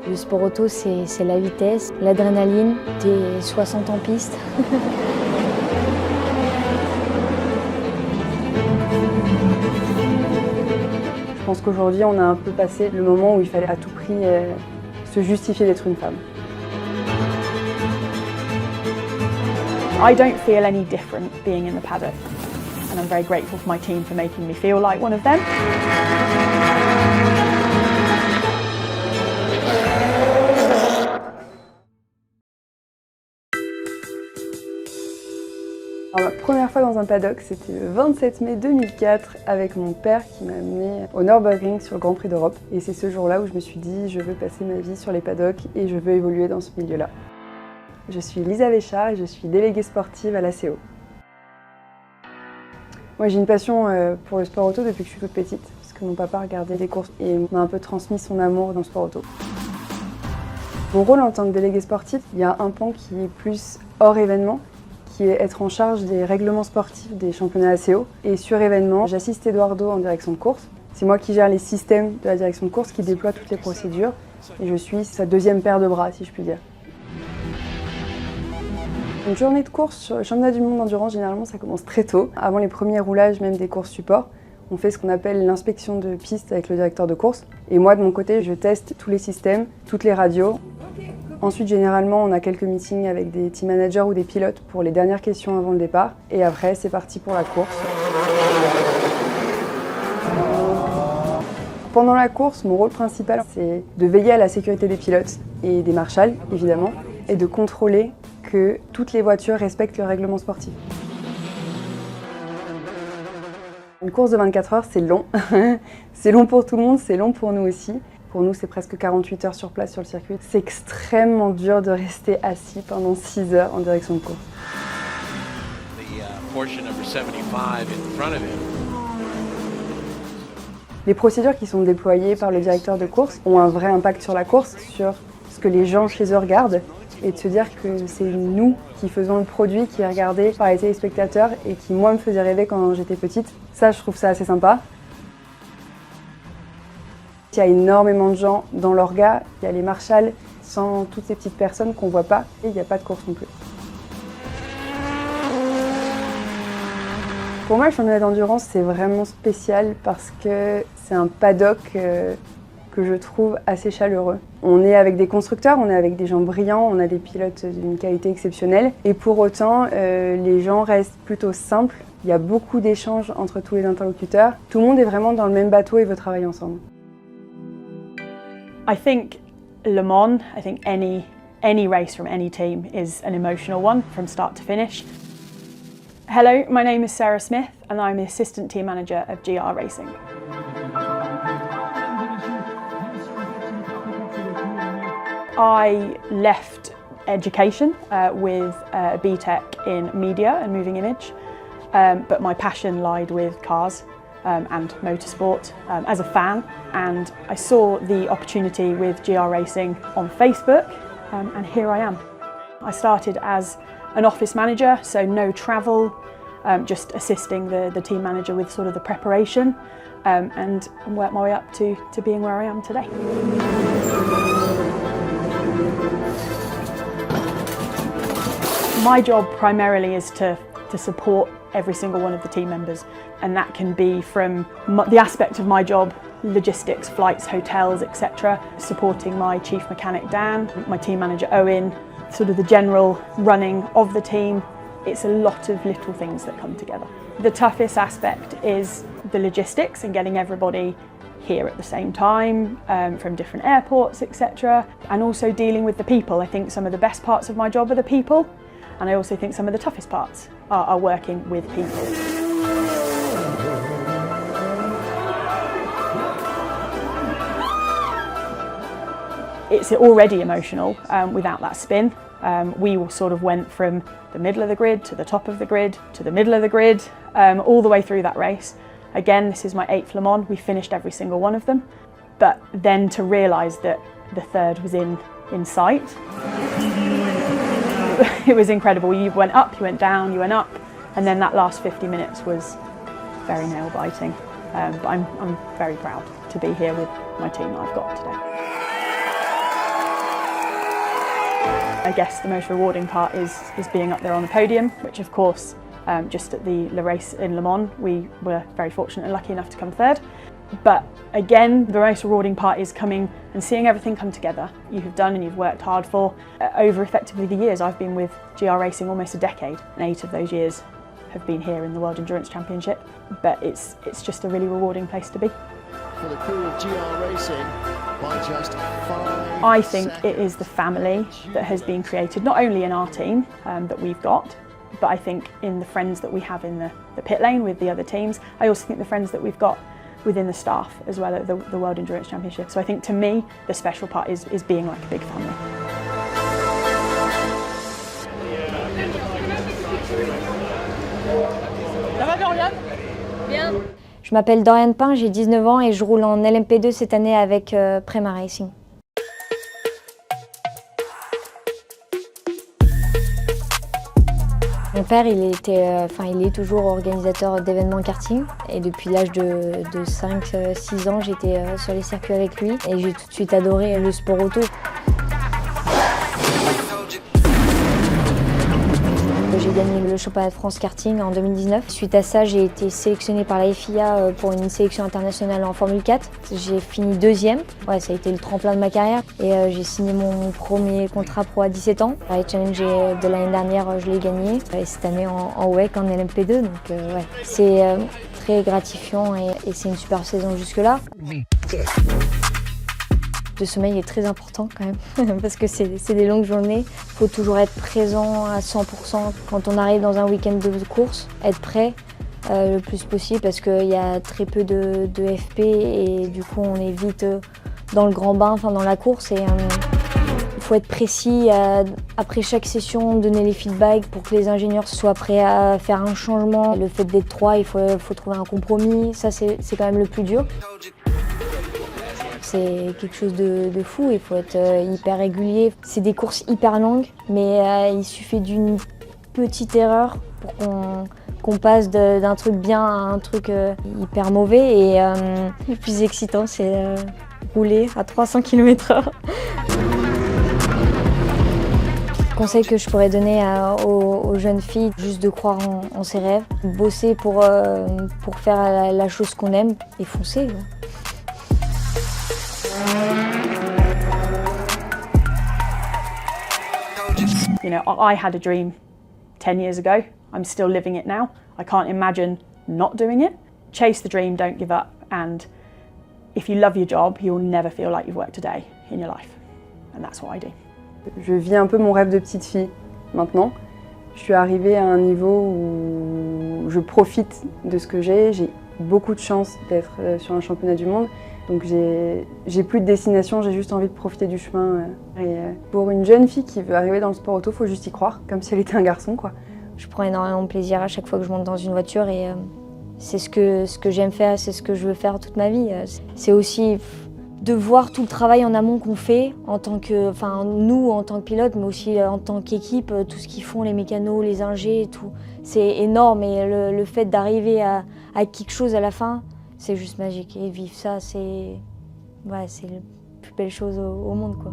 Le sport auto, c'est la vitesse, l'adrénaline, t'es 60 en piste. Je pense qu'aujourd'hui, on a un peu passé le moment où il fallait à tout prix se justifier d'être une femme. I don't feel any different being in the paddock, and I'm very grateful for my team for making me feel like one of them. Alors, ma première fois dans un paddock, c'était le 27 mai 2004 avec mon père qui m'a amené au Nürburgring sur le Grand Prix d'Europe. Et c'est ce jour-là où je me suis dit, je veux passer ma vie sur les paddocks et je veux évoluer dans ce milieu-là. Je suis Lisa Véchard et je suis déléguée sportive à l'ACO. Moi j'ai une passion pour le sport auto depuis que je suis toute petite, parce que mon papa regardait des courses et m'a un peu transmis son amour dans le sport auto. Mon rôle en tant que déléguée sportive, il y a un pan qui est plus hors événement, qui est être en charge des règlements sportifs des championnats ACO. Et sur événement, j'assiste Eduardo en direction de course. C'est moi qui gère les systèmes de la direction de course, qui déploie toutes les procédures. Et je suis sa deuxième paire de bras, si je puis dire. Une journée de course sur le championnat du monde d'endurance, généralement, ça commence très tôt. Avant les premiers roulages, même des courses support, on fait ce qu'on appelle l'inspection de piste avec le directeur de course. Et moi, de mon côté, je teste tous les systèmes, toutes les radios. Ensuite, généralement, on a quelques meetings avec des team managers ou des pilotes pour les dernières questions avant le départ. Et après, c'est parti pour la course. Pendant la course, mon rôle principal, c'est de veiller à la sécurité des pilotes et des marshals, évidemment, et de contrôler que toutes les voitures respectent le règlement sportif. Une course de 24 heures, c'est long. C'est long pour tout le monde, c'est long pour nous aussi. Pour nous, c'est presque 48 heures sur place sur le circuit. C'est extrêmement dur de rester assis pendant 6 heures en direction de course. Les procédures qui sont déployées par le directeur de course ont un vrai impact sur la course, sur ce que les gens chez eux regardent. Et de se dire que c'est nous qui faisons le produit qui est regardé par les téléspectateurs et qui, moi, me faisait rêver quand j'étais petite. Ça, je trouve ça assez sympa. Il y a énormément de gens dans l'orga, il y a les marshals, sans toutes ces petites personnes qu'on ne voit pas, et il n'y a pas de course non plus. Pour moi, le championnat d'endurance, c'est vraiment spécial parce que c'est un paddock que je trouve assez chaleureux. On est avec des constructeurs, on est avec des gens brillants, on a des pilotes d'une qualité exceptionnelle, et pour autant, les gens restent plutôt simples. Il y a beaucoup d'échanges entre tous les interlocuteurs. Tout le monde est vraiment dans le même bateau et veut travailler ensemble. I think Le Mans, I think any race from any team is an emotional one from start to finish. Hello, my name is Sarah Smith and I'm the Assistant Team Manager of GR Racing. I left education with a BTEC in media and moving image, but my passion lied with cars and motorsport as a fan, and I saw the opportunity with GR Racing on Facebook, and here I am. I started as an office manager, so no travel, just assisting the team manager with sort of the preparation, and worked my way up to being where I am today. My job primarily is to support every single one of the team members, and that can be from the aspect of my job, logistics, flights, hotels, etc. Supporting my chief mechanic Dan, my team manager Owen, sort of the general running of the team. It's a lot of little things that come together. The toughest aspect is the logistics and getting everybody here at the same time, from different airports, etc. And also dealing with the people. I think some of the best parts of my job are the people, and I also think some of the toughest parts are working with people. It's already emotional without that spin. We sort of went from the middle of the grid to the top of the grid to the middle of the grid, all the way through that race. Again, this is my 8th Le Mans. We finished every single one of them. But then to realise that the third was in sight, it was incredible. You went up, you went down, you went up, and then that last 50 minutes was very nail-biting. But I'm very proud. to be here with my team that I've got today. I guess the most rewarding part is being up there on the podium, which of course, just at the race in Le Mans, we were very fortunate and lucky enough to come third. But again, the most rewarding part is coming and seeing everything come together. You have done and you've worked hard for over effectively the years. I've been with GR Racing almost a decade, and 8 of those years have been here in the World Endurance Championship. But it's just a really rewarding place to be. For the crew of GR Racing, by just 5 I think seconds. it is the family that has been created, not only in our team that we've got, but I think in the friends that we have in the pit lane with the other teams. I also think the friends that we've got within the staff as well at the World Endurance Championship. So I think to me, the special part is being like a big family. Je m'appelle Doriane Pin, j'ai 19 ans et je roule en LMP2 cette année avec Prema Racing. Mon père, il est toujours organisateur d'événements karting et depuis l'âge de 5-6 ans, j'étais sur les circuits avec lui et j'ai tout de suite adoré le sport auto. J'ai gagné le championnat de France karting en 2019. Suite à ça, j'ai été sélectionnée par la FIA pour une sélection internationale en Formule 4. J'ai fini 2e. Ouais, ça a été le tremplin de ma carrière. Et j'ai signé mon premier contrat pro à 17 ans. Les challenges de l'année dernière, je l'ai gagné. Et cette année en WEC, en LMP2. Donc ouais, c'est très gratifiant et c'est une super saison jusque-là. Le sommeil est très important quand même, parce que c'est des longues journées. Il faut toujours être présent à 100% quand on arrive dans un week-end de course, être prêt le plus possible parce qu'il y a très peu de FP et du coup on est vite dans le grand bain, dans la course. Et il faut être précis après chaque session, donner les feedbacks pour que les ingénieurs soient prêts à faire un changement. Le fait d'être 3, il faut trouver un compromis, ça c'est quand même le plus dur. C'est quelque chose de fou, il faut être hyper régulier. C'est des courses hyper longues, mais il suffit d'une petite erreur pour qu'on passe d'un truc bien à un truc hyper mauvais. Et le plus excitant, c'est rouler à 300 km/h. Le conseil que je pourrais donner aux jeunes filles, juste de croire en ses rêves, bosser pour faire la chose qu'on aime et foncer. You know, I had a dream 10 years ago. I'm still living it now. I can't imagine not doing it. Chase the dream, don't give up, and if you love your job, you'll never feel like you've worked a day in your life. And that's what I do. Je vis un peu mon rêve de petite fille maintenant. Je suis arrivée à un niveau où je profite de ce que j'ai. J'ai beaucoup de chance d'être sur un championnat du monde. Donc j'ai plus de destination, j'ai juste envie de profiter du chemin. Et pour une jeune fille qui veut arriver dans le sport auto, il faut juste y croire, comme si elle était un garçon, quoi. Je prends énormément de plaisir à chaque fois que je monte dans une voiture et c'est ce que j'aime faire, c'est ce que je veux faire toute ma vie. C'est aussi de voir tout le travail en amont qu'on fait, nous en tant que pilote, mais aussi en tant qu'équipe, tout ce qu'ils font, les mécanos, les ingés et tout. C'est énorme et le fait d'arriver à quelque chose à la fin, c'est juste magique. Et vivre ça, c'est la plus belle chose au monde, quoi.